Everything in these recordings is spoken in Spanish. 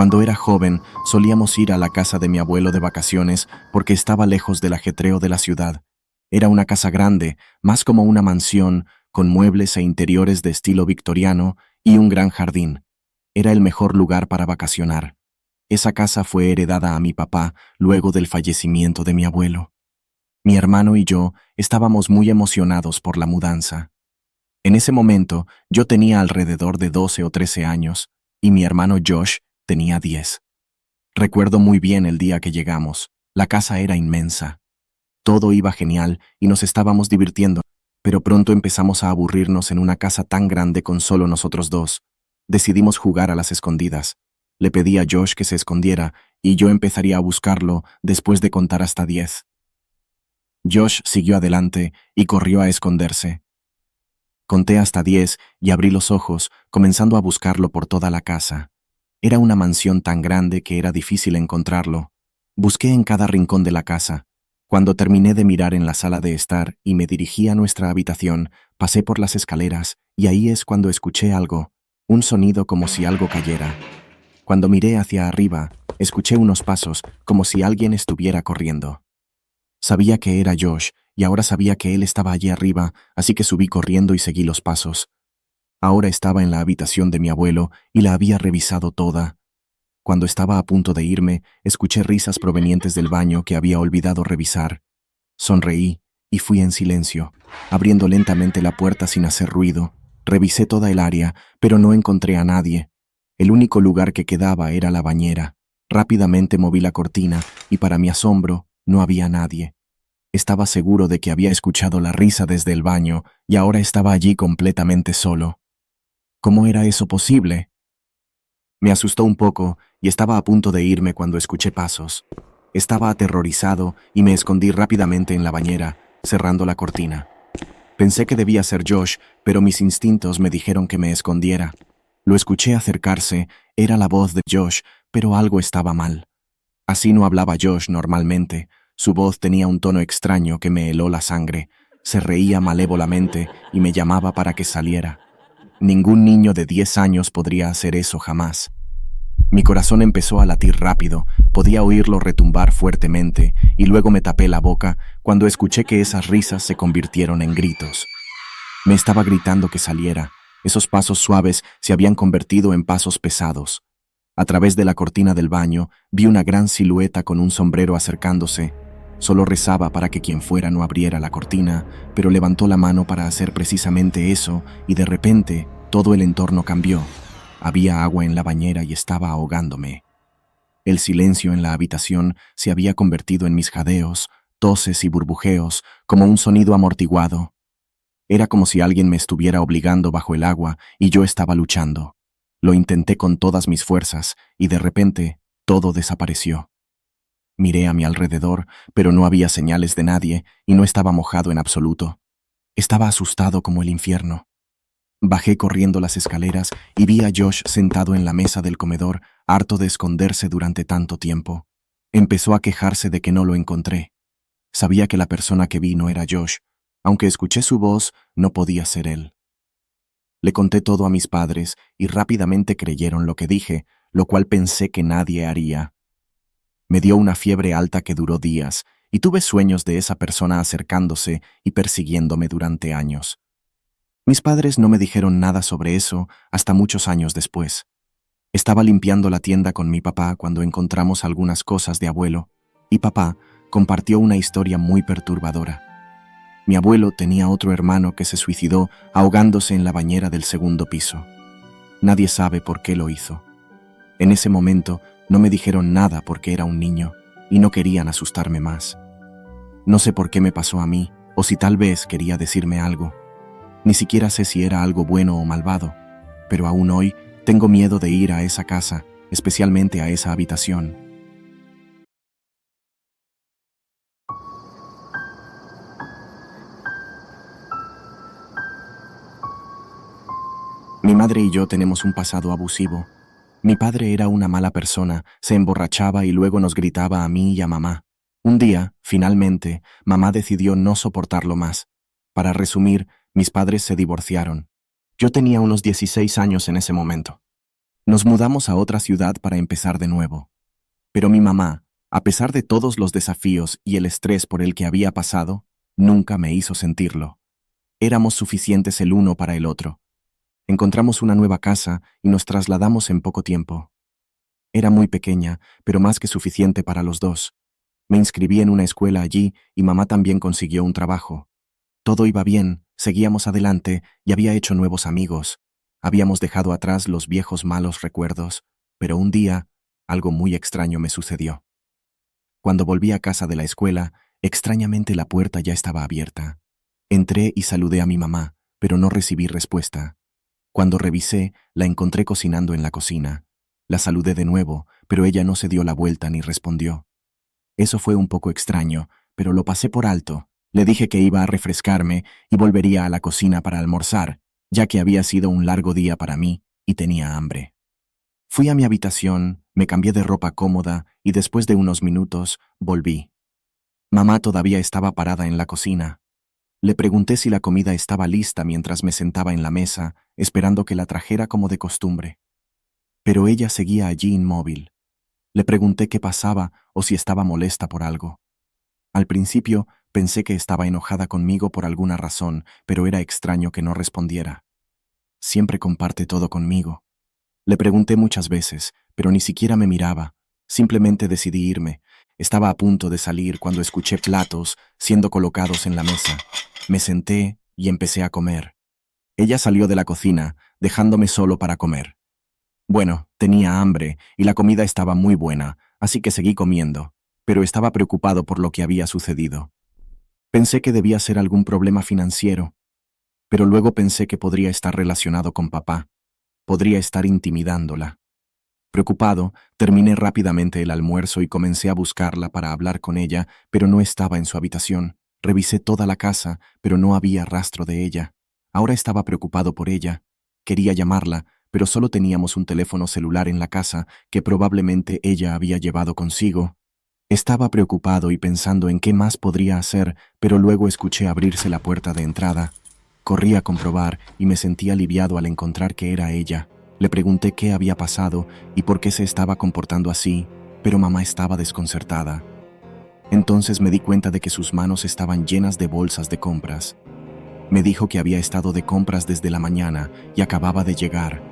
Cuando era joven, solíamos ir a la casa de mi abuelo de vacaciones porque estaba lejos del ajetreo de la ciudad. Era una casa grande, más como una mansión, con muebles e interiores de estilo victoriano y un gran jardín. Era el mejor lugar para vacacionar. Esa casa fue heredada a mi papá luego del fallecimiento de mi abuelo. Mi hermano y yo estábamos muy emocionados por la mudanza. En ese momento, yo tenía alrededor de 12 o 13 años y mi hermano Josh tenía 10. Recuerdo muy bien el día que llegamos. La casa era inmensa. Todo iba genial y nos estábamos divirtiendo, pero pronto empezamos a aburrirnos en una casa tan grande con solo nosotros dos. Decidimos jugar a las escondidas. Le pedí a Josh que se escondiera y yo empezaría a buscarlo después de contar hasta 10. Josh siguió adelante y corrió a esconderse. Conté hasta 10 y abrí los ojos, comenzando a buscarlo por toda la casa. Era una mansión tan grande que era difícil encontrarlo. Busqué en cada rincón de la casa. Cuando terminé de mirar en la sala de estar y me dirigí a nuestra habitación, pasé por las escaleras y ahí es cuando escuché algo, un sonido como si algo cayera. Cuando miré hacia arriba, escuché unos pasos como si alguien estuviera corriendo. Sabía que era Josh y ahora sabía que él estaba allí arriba, así que subí corriendo y seguí los pasos. Ahora estaba en la habitación de mi abuelo y la había revisado toda. Cuando estaba a punto de irme, escuché risas provenientes del baño que había olvidado revisar. Sonreí y fui en silencio, abriendo lentamente la puerta sin hacer ruido. Revisé toda el área, pero no encontré a nadie. El único lugar que quedaba era la bañera. Rápidamente moví la cortina y para mi asombro, no había nadie. Estaba seguro de que había escuchado la risa desde el baño y ahora estaba allí completamente solo. ¿Cómo era eso posible? Me asustó un poco y estaba a punto de irme cuando escuché pasos. Estaba aterrorizado y me escondí rápidamente en la bañera, cerrando la cortina. Pensé que debía ser Josh, pero mis instintos me dijeron que me escondiera. Lo escuché acercarse, era la voz de Josh, pero algo estaba mal. Así no hablaba Josh normalmente. Su voz tenía un tono extraño que me heló la sangre. Se reía malévolamente y me llamaba para que saliera. Ningún niño de 10 años podría hacer eso jamás. Mi corazón empezó a latir rápido, podía oírlo retumbar fuertemente, y luego me tapé la boca cuando escuché que esas risas se convirtieron en gritos. Me estaba gritando que saliera. Esos pasos suaves se habían convertido en pasos pesados. A través de la cortina del baño, vi una gran silueta con un sombrero acercándose. Solo rezaba para que quien fuera no abriera la cortina, pero levantó la mano para hacer precisamente eso, y de repente, todo el entorno cambió. Había agua en la bañera y estaba ahogándome. El silencio en la habitación se había convertido en mis jadeos, toses y burbujeos, como un sonido amortiguado. Era como si alguien me estuviera obligando bajo el agua y yo estaba luchando. Lo intenté con todas mis fuerzas y de repente todo desapareció. Miré a mi alrededor, pero no había señales de nadie y no estaba mojado en absoluto. Estaba asustado como el infierno. Bajé corriendo las escaleras y vi a Josh sentado en la mesa del comedor, harto de esconderse durante tanto tiempo. Empezó a quejarse de que no lo encontré. Sabía que la persona que vi no era Josh. Aunque escuché su voz, no podía ser él. Le conté todo a mis padres y rápidamente creyeron lo que dije, lo cual pensé que nadie haría. Me dio una fiebre alta que duró días y tuve sueños de esa persona acercándose y persiguiéndome durante años. Mis padres no me dijeron nada sobre eso hasta muchos años después. Estaba limpiando la tienda con mi papá cuando encontramos algunas cosas de abuelo, y papá compartió una historia muy perturbadora. Mi abuelo tenía otro hermano que se suicidó ahogándose en la bañera del segundo piso. Nadie sabe por qué lo hizo. En ese momento no me dijeron nada porque era un niño y no querían asustarme más. No sé por qué me pasó a mí o si tal vez quería decirme algo. Ni siquiera sé si era algo bueno o malvado, pero aún hoy tengo miedo de ir a esa casa, especialmente a esa habitación. Mi madre y yo tenemos un pasado abusivo. Mi padre era una mala persona, se emborrachaba y luego nos gritaba a mí y a mamá. Un día, finalmente, mamá decidió no soportarlo más. Para resumir, mis padres se divorciaron. Yo tenía unos 16 años en ese momento. Nos mudamos a otra ciudad para empezar de nuevo. Pero mi mamá, a pesar de todos los desafíos y el estrés por el que había pasado, nunca me hizo sentirlo. Éramos suficientes el uno para el otro. Encontramos una nueva casa y nos trasladamos en poco tiempo. Era muy pequeña, pero más que suficiente para los dos. Me inscribí en una escuela allí y mamá también consiguió un trabajo. Todo iba bien, seguíamos adelante y había hecho nuevos amigos. Habíamos dejado atrás los viejos malos recuerdos, pero un día, algo muy extraño me sucedió. Cuando volví a casa de la escuela, extrañamente la puerta ya estaba abierta. Entré y saludé a mi mamá, pero no recibí respuesta. Cuando revisé, la encontré cocinando en la cocina. La saludé de nuevo, pero ella no se dio la vuelta ni respondió. Eso fue un poco extraño, pero lo pasé por alto. Le dije que iba a refrescarme y volvería a la cocina para almorzar, ya que había sido un largo día para mí y tenía hambre. Fui a mi habitación, me cambié de ropa cómoda y después de unos minutos volví. Mamá todavía estaba parada en la cocina. Le pregunté si la comida estaba lista mientras me sentaba en la mesa, esperando que la trajera como de costumbre. Pero ella seguía allí inmóvil. Le pregunté qué pasaba o si estaba molesta por algo. Al principio pensé que estaba enojada conmigo por alguna razón, pero era extraño que no respondiera. Siempre comparte todo conmigo. Le pregunté muchas veces, pero ni siquiera me miraba. Simplemente decidí irme. Estaba a punto de salir cuando escuché platos siendo colocados en la mesa. Me senté y empecé a comer. Ella salió de la cocina, dejándome solo para comer. Bueno, tenía hambre y la comida estaba muy buena, así que seguí comiendo, pero estaba preocupado por lo que había sucedido. Pensé que debía ser algún problema financiero, pero luego pensé que podría estar relacionado con papá. Podría estar intimidándola. Preocupado, terminé rápidamente el almuerzo y comencé a buscarla para hablar con ella, pero no estaba en su habitación. Revisé toda la casa, pero no había rastro de ella. Ahora estaba preocupado por ella. Quería llamarla, pero solo teníamos un teléfono celular en la casa que probablemente ella había llevado consigo. Estaba preocupado y pensando en qué más podría hacer, pero luego escuché abrirse la puerta de entrada. Corrí a comprobar y me sentí aliviado al encontrar que era ella. Le pregunté qué había pasado y por qué se estaba comportando así, pero mamá estaba desconcertada. Entonces me di cuenta de que sus manos estaban llenas de bolsas de compras. Me dijo que había estado de compras desde la mañana y acababa de llegar.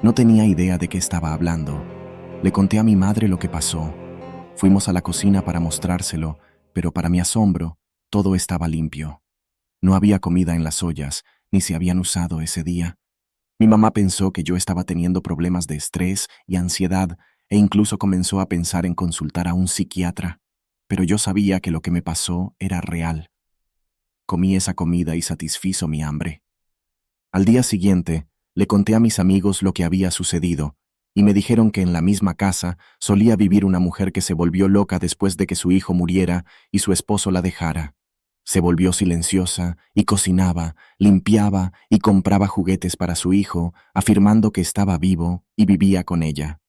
No tenía idea de qué estaba hablando. Le conté a mi madre lo que pasó. Fuimos a la cocina para mostrárselo, pero para mi asombro, todo estaba limpio. No había comida en las ollas, ni se habían usado ese día. Mi mamá pensó que yo estaba teniendo problemas de estrés y ansiedad e incluso comenzó a pensar en consultar a un psiquiatra, pero yo sabía que lo que me pasó era real. Comí esa comida y satisfizo mi hambre. Al día siguiente, le conté a mis amigos lo que había sucedido, y me dijeron que en la misma casa solía vivir una mujer que se volvió loca después de que su hijo muriera y su esposo la dejara. Se volvió silenciosa y cocinaba, limpiaba y compraba juguetes para su hijo, afirmando que estaba vivo y vivía con ella.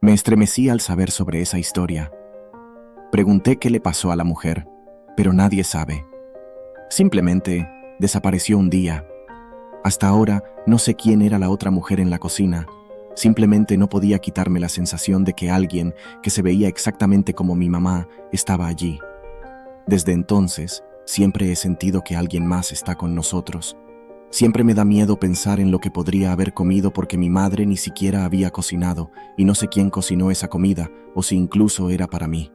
Me estremecí al saber sobre esa historia. Pregunté qué le pasó a la mujer, pero nadie sabe. Simplemente desapareció un día. Hasta ahora no sé quién era la otra mujer en la cocina. Simplemente no podía quitarme la sensación de que alguien que se veía exactamente como mi mamá estaba allí. Desde entonces, siempre he sentido que alguien más está con nosotros. Siempre me da miedo pensar en lo que podría haber comido porque mi madre ni siquiera había cocinado y no sé quién cocinó esa comida o si incluso era para mí.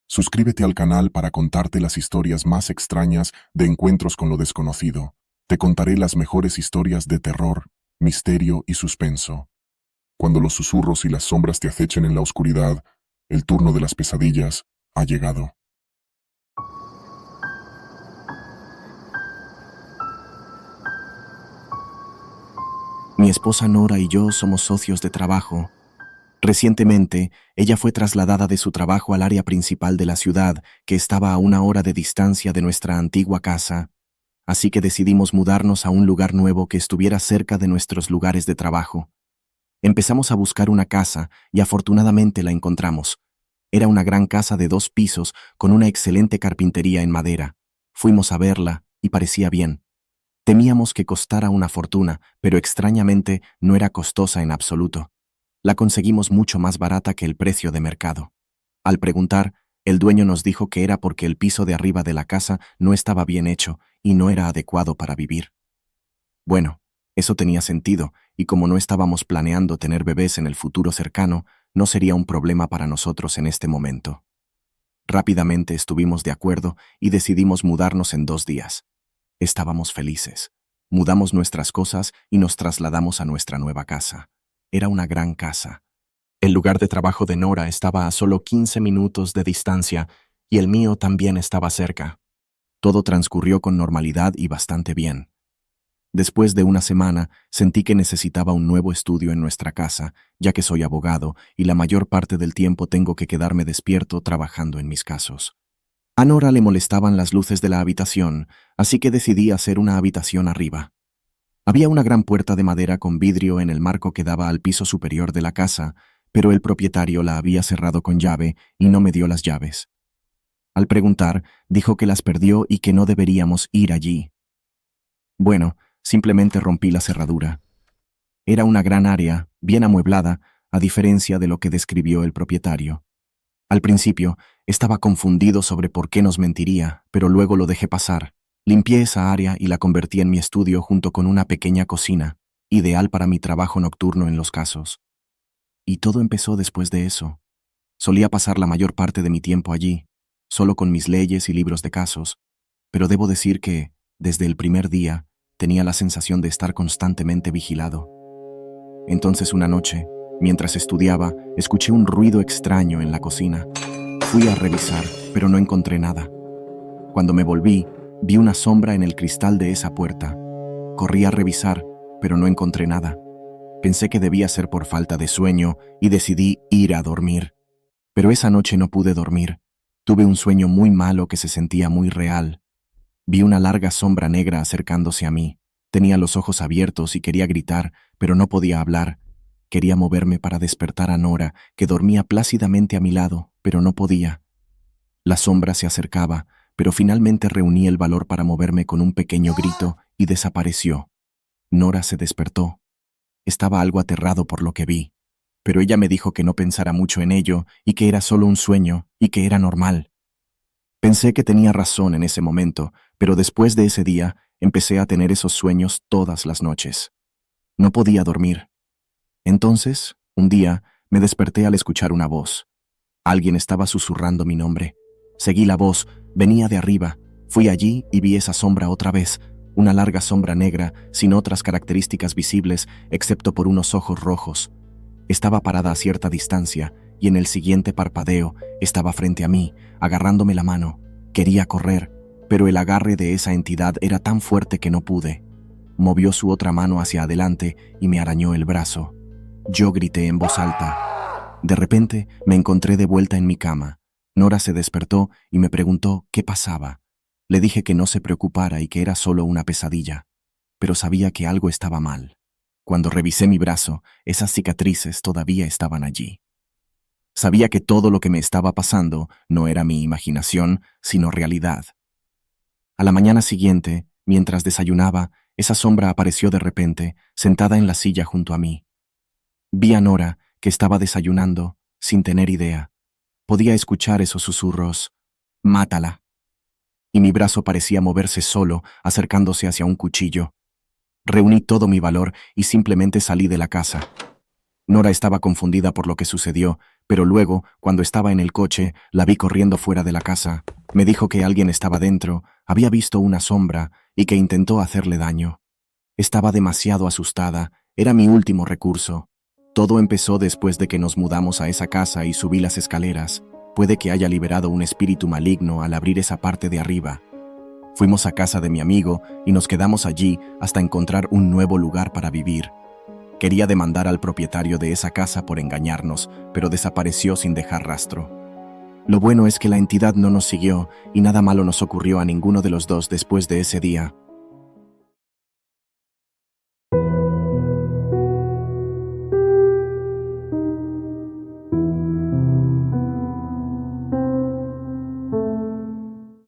Suscríbete al canal para contarte las historias más extrañas de encuentros con lo desconocido. Te contaré las mejores historias de terror, misterio y suspenso. Cuando los susurros y las sombras te acechen en la oscuridad, el turno de las pesadillas ha llegado. Mi esposa Nora y yo somos socios de trabajo. Recientemente, ella fue trasladada de su trabajo al área principal de la ciudad, que estaba a 1 hora de distancia de nuestra antigua casa. Así que decidimos mudarnos a un lugar nuevo que estuviera cerca de nuestros lugares de trabajo. Empezamos a buscar una casa y afortunadamente la encontramos. Era una gran casa de 2 pisos con una excelente carpintería en madera. Fuimos a verla y parecía bien. Temíamos que costara una fortuna, pero extrañamente no era costosa en absoluto. La conseguimos mucho más barata que el precio de mercado. Al preguntar, el dueño nos dijo que era porque el piso de arriba de la casa no estaba bien hecho y no era adecuado para vivir. Bueno, eso tenía sentido, y como no estábamos planeando tener bebés en el futuro cercano, no sería un problema para nosotros en este momento. Rápidamente estuvimos de acuerdo y decidimos mudarnos en 2 días. Estábamos felices. Mudamos nuestras cosas y nos trasladamos a nuestra nueva casa. Era una gran casa. El lugar de trabajo de Nora estaba a solo 15 minutos de distancia y el mío también estaba cerca. Todo transcurrió con normalidad y bastante bien. Después de una semana, sentí que necesitaba un nuevo estudio en nuestra casa, ya que soy abogado y la mayor parte del tiempo tengo que quedarme despierto trabajando en mis casos. A Nora le molestaban las luces de la habitación, así que decidí hacer una habitación arriba. Había una gran puerta de madera con vidrio en el marco que daba al piso superior de la casa, pero el propietario la había cerrado con llave y no me dio las llaves. Al preguntar, dijo que las perdió y que no deberíamos ir allí. Bueno, simplemente rompí la cerradura. Era una gran área, bien amueblada, a diferencia de lo que describió el propietario. Al principio, estaba confundido sobre por qué nos mentiría, pero luego lo dejé pasar. Limpié esa área y la convertí en mi estudio junto con una pequeña cocina, ideal para mi trabajo nocturno en los casos. Y todo empezó después de eso. Solía pasar la mayor parte de mi tiempo allí, solo con mis leyes y libros de casos, pero debo decir que, desde el primer día, tenía la sensación de estar constantemente vigilado. Entonces una noche, mientras estudiaba, escuché un ruido extraño en la cocina. Fui a revisar, pero no encontré nada. Cuando me volví, vi una sombra en el cristal de esa puerta. Corrí a revisar, pero no encontré nada. Pensé que debía ser por falta de sueño y decidí ir a dormir. Pero esa noche no pude dormir. Tuve un sueño muy malo que se sentía muy real. Vi una larga sombra negra acercándose a mí. Tenía los ojos abiertos y quería gritar, pero no podía hablar. Quería moverme para despertar a Nora, que dormía plácidamente a mi lado, pero no podía. La sombra se acercaba, pero finalmente reuní el valor para moverme con un pequeño grito y desapareció. Nora se despertó. Estaba algo aterrado por lo que vi, pero ella me dijo que no pensara mucho en ello y que era solo un sueño y que era normal. Pensé que tenía razón en ese momento, pero después de ese día empecé a tener esos sueños todas las noches. No podía dormir. Entonces, un día, me desperté al escuchar una voz. Alguien estaba susurrando mi nombre. Seguí la voz, venía de arriba. Fui allí y vi esa sombra otra vez, una larga sombra negra, sin otras características visibles, excepto por unos ojos rojos. Estaba parada a cierta distancia, y en el siguiente parpadeo estaba frente a mí, agarrándome la mano. Quería correr, pero el agarre de esa entidad era tan fuerte que no pude. Movió su otra mano hacia adelante y me arañó el brazo. Yo grité en voz alta. De repente me encontré de vuelta en mi cama. Nora se despertó y me preguntó qué pasaba. Le dije que no se preocupara y que era solo una pesadilla, pero sabía que algo estaba mal. Cuando revisé mi brazo, esas cicatrices todavía estaban allí. Sabía que todo lo que me estaba pasando no era mi imaginación, sino realidad. A la mañana siguiente, mientras desayunaba, esa sombra apareció de repente, sentada en la silla junto a mí. Vi a Nora, que estaba desayunando, sin tener idea. Podía escuchar esos susurros. «Mátala». Y mi brazo parecía moverse solo, acercándose hacia un cuchillo. Reuní todo mi valor y simplemente salí de la casa. Nora estaba confundida por lo que sucedió, pero luego, cuando estaba en el coche, la vi corriendo fuera de la casa. Me dijo que alguien estaba dentro, había visto una sombra y que intentó hacerle daño. Estaba demasiado asustada, era mi último recurso. Todo empezó después de que nos mudamos a esa casa y subí las escaleras. Puede que haya liberado un espíritu maligno al abrir esa parte de arriba. Fuimos a casa de mi amigo y nos quedamos allí hasta encontrar un nuevo lugar para vivir. Quería demandar al propietario de esa casa por engañarnos, pero desapareció sin dejar rastro. Lo bueno es que la entidad no nos siguió y nada malo nos ocurrió a ninguno de los dos después de ese día.